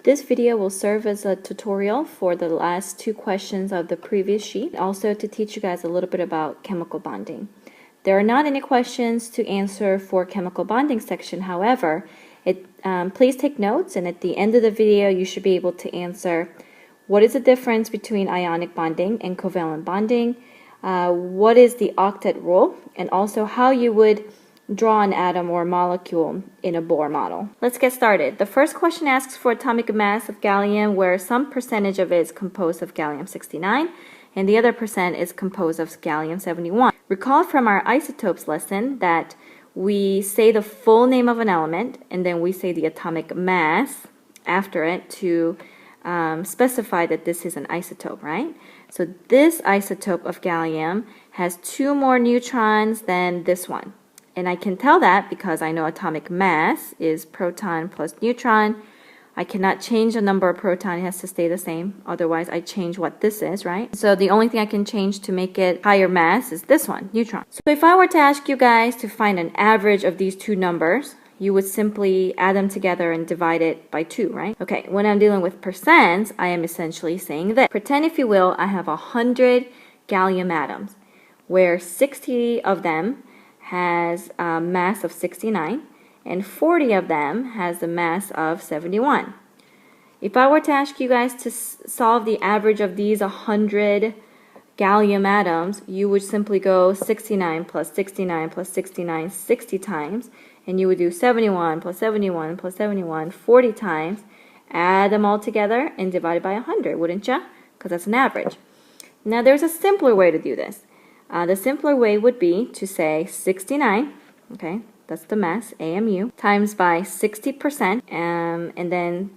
This video will serve as a tutorial for the last two questions of the previous sheet, also to teach you guys a little bit about chemical bonding. There are not any questions to answer for chemical bonding section, however, please take notes, and at the end of the video you should be able to answer what is the difference between ionic bonding and covalent bonding, what is the octet rule, and also how you would draw an atom or molecule in a Bohr model. Let's get started. The first question asks for atomic mass of gallium, where some percentage of it is composed of gallium-69 and the other percent is composed of gallium-71. Recall from our isotopes lesson that we say the full name of an element and then we say the atomic mass after it to specify that this is an isotope, right? So this isotope of gallium has 2 more neutrons than this one. And I can tell that because I know atomic mass is proton plus neutron. I cannot change the number of proton, it has to stay the same. Otherwise, I change what this is, right? So the only thing I can change to make it higher mass is this one, neutron. So if I were to ask you guys to find an average of these two numbers, you would simply add them together and divide it by 2, right? Okay, when I'm dealing with percents, I am essentially saying this. Pretend, if you will, I have 100 gallium atoms, where 60 of them has a mass of 69 and 40 of them has a mass of 71. If I were to ask you guys to solve the average of these 100 gallium atoms, you would simply go 69 plus 69 plus 69 60 times, and you would do 71 plus 71 plus 71 40 times, add them all together and divide it by 100, wouldn't you? Because that's an average. Now there's a simpler way to do this. The simpler way would be to say 69, okay, that's the mass, AMU, times by 60%, and then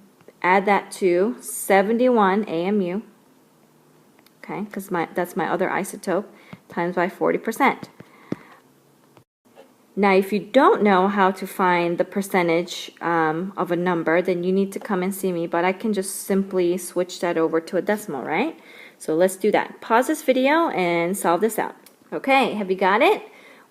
add that to 71 AMU, okay, because that's my other isotope, times by 40%. Now, if you don't know how to find the percentage of a number, then you need to come and see me, but I can just simply switch that over to a decimal, right? So let's do that. Pause this video and solve this out. Okay, have you got it?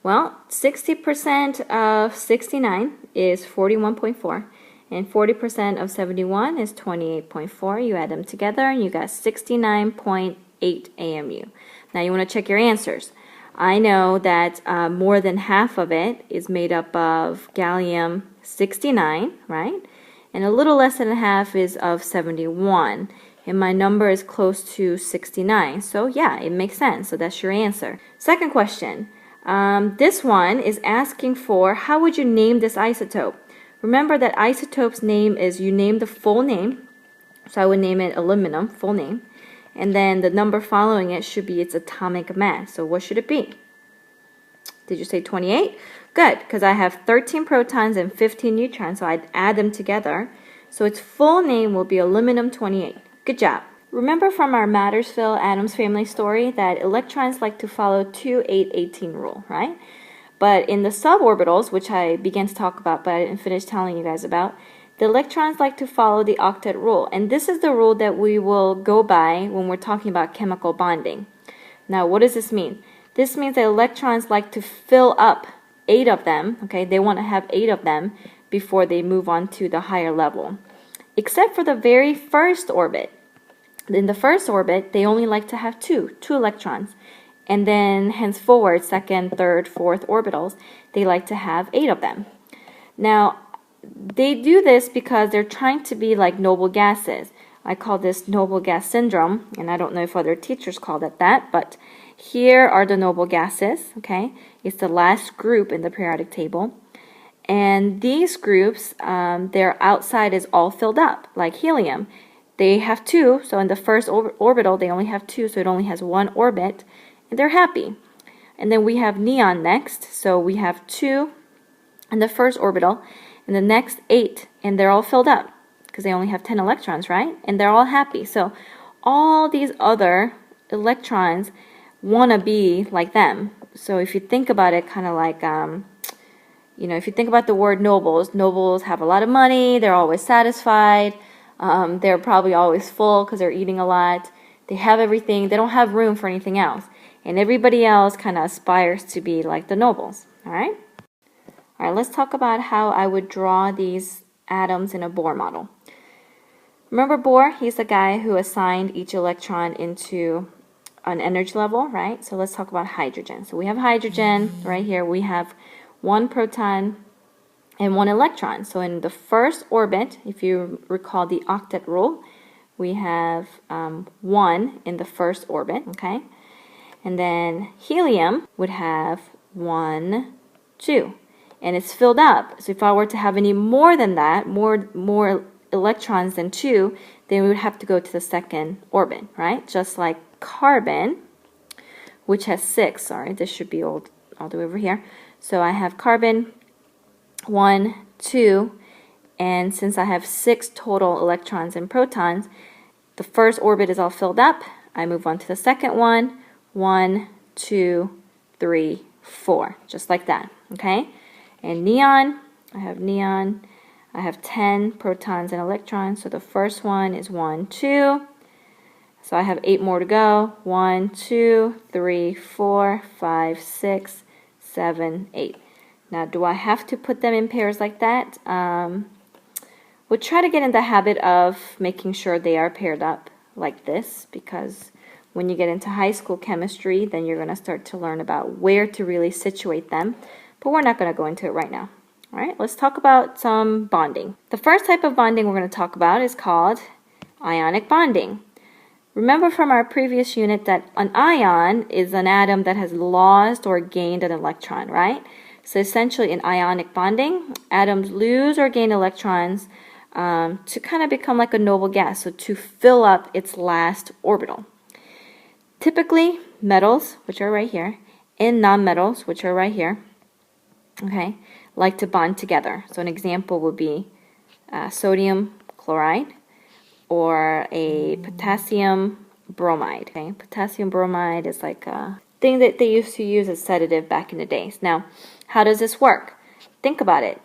Well, 60% of 69 is 41.4, and 40% of 71 is 28.4. You add them together and you got 69.8 AMU. Now you want to check your answers. I know that more than half of it is made up of gallium-69, right? And a little less than half is of 71. And my number is close to 69. So yeah, it makes sense. So that's your answer. Second question. This one is asking for, how would you name this isotope? Remember that isotope's name is, you name the full name. So I would name it aluminum, full name. And then the number following it should be its atomic mass. So what should it be? Did you say 28? Good, because I have 13 protons and 15 neutrons, so I'd add them together. So its full name will be aluminum-28. Good job. Remember from our Mattersville Adams family story that electrons like to follow 2-8-18 rule, right? But in the suborbitals, which I began to talk about but I didn't finish telling you guys about, the electrons like to follow the octet rule. And this is the rule that we will go by when we're talking about chemical bonding. Now, what does this mean? This means that electrons like to fill up 8 of them, okay? They want to have 8 of them before they move on to the higher level. Except for the very first orbit. In the first orbit, they only like to have 2 electrons. And then henceforward, second, third, fourth orbitals, they like to have 8 of them. Now, they do this because they're trying to be like noble gases. I call this noble gas syndrome, and I don't know if other teachers call it that, but here are the noble gases, okay? It's the last group in the periodic table. And these groups, their outside is all filled up, like helium. They have 2, so in the first orbital, they only have 2, so it only has 1 orbit, and they're happy. And then we have neon next, so we have 2 in the first orbital, and the next 8, and they're all filled up, because they only have 10 electrons, right? And they're all happy. So all these other electrons want to be like them. So if you think about it, kind of like, if you think about the word nobles, nobles have a lot of money, they're always satisfied, they're probably always full because they're eating a lot, they have everything, they don't have room for anything else. And everybody else kind of aspires to be like the nobles, alright? Alright, let's talk about how I would draw these atoms in a Bohr model. Remember Bohr? He's the guy who assigned each electron into an energy level, right? So let's talk about hydrogen. So we have hydrogen right here. We have one proton and one electron. So in the first orbit, if you recall the octet rule, we have 1 in the first orbit, okay? And then helium would have 1, 2. And it's filled up. So if I were to have any more than that, more electrons than 2, then we would have to go to the second orbit, right? Just like carbon, which has 6. Sorry, this should be all the way over here. So I have carbon, 1, 2, and since I have 6 total electrons and protons, the first orbit is all filled up. I move on to the second one. 1, 2, 3, 4, just like that, okay? And neon, I have 10 protons and electrons, so the first one is 1, 2. So I have 8 more to go. 1, 2, 3, 4, 5, 6, 7, 8. Now, do I have to put them in pairs like that? We'll try to get in the habit of making sure they are paired up like this, because when you get into high school chemistry, then you're going to start to learn about where to really situate them. But we're not going to go into it right now. All right, let's talk about some bonding. The first type of bonding we're going to talk about is called ionic bonding. Remember from our previous unit that an ion is an atom that has lost or gained an electron, right? So essentially in ionic bonding, atoms lose or gain electrons to kind of become like a noble gas, so to fill up its last orbital. Typically, metals, which are right here, and nonmetals, which are right here, okay, like to bond together. So an example would be sodium chloride or a potassium bromide. Okay? Potassium bromide is like a thing that they used to use as sedative back in the days. Now, how does this work? Think about it.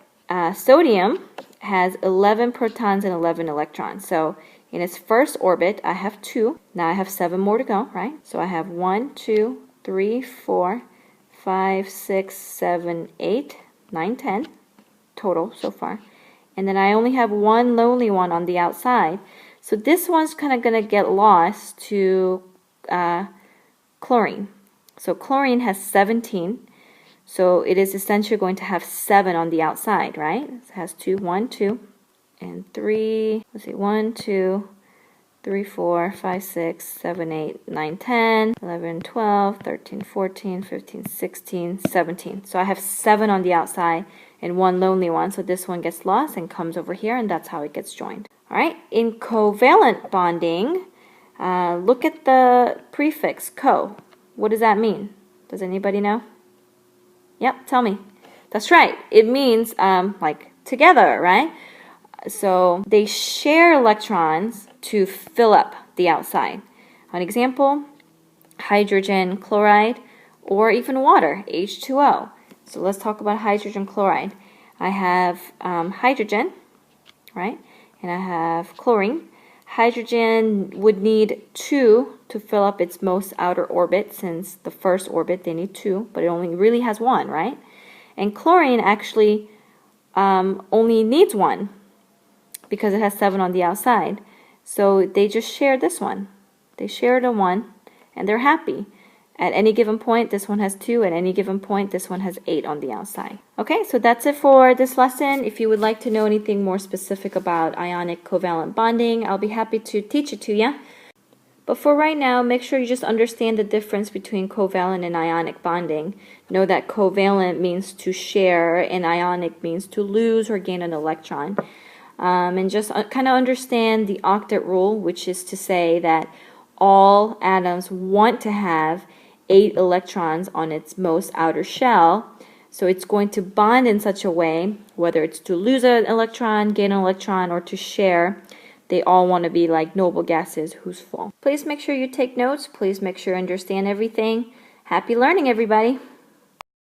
Sodium has 11 protons and 11 electrons. So in its first orbit, I have 2. Now I have 7 more to go, right? So I have 1, 2, 3, 4, 5, 6, 7, 8, 9, 10 total so far. And then I only have one lonely one on the outside. So this one's kind of going to get lost to chlorine. So chlorine has 17. So it is essentially going to have 7 on the outside, right? It has 1, 2, and 3. Let's see, 1, 2, 3, 4, 5, 6, 7, 8, 9, 10, 11, 12, 13, 14, 15, 16, 17. So I have 7 on the outside and 1 lonely one. So this one gets lost and comes over here, and that's how it gets joined. All right, in covalent bonding, look at the prefix co. What does that mean? Does anybody know? Yep, tell me. That's right. It means like together, right? So they share electrons to fill up the outside. An example, hydrogen chloride or even water, H2O. So let's talk about hydrogen chloride. I have hydrogen, right? And I have chlorine. Hydrogen would need 2 to fill up its most outer orbit, since the first orbit they need 2, but it only really has 1, right? And chlorine actually only needs 1 because it has 7 on the outside. So they just share this one. They share the 1 and they're happy. At any given point, this one has 2. At any given point, this one has 8 on the outside. Okay, so that's it for this lesson. If you would like to know anything more specific about ionic covalent bonding, I'll be happy to teach it to you. But for right now, make sure you just understand the difference between covalent and ionic bonding. Know that covalent means to share and ionic means to lose or gain an electron. And just kind of understand the octet rule, which is to say that all atoms want to have 8 electrons on its most outer shell. So it's going to bond in such a way, whether it's to lose an electron, gain an electron, or to share, they all want to be like noble gases who's full. Please make sure you take notes. Please make sure you understand everything. Happy learning, everybody.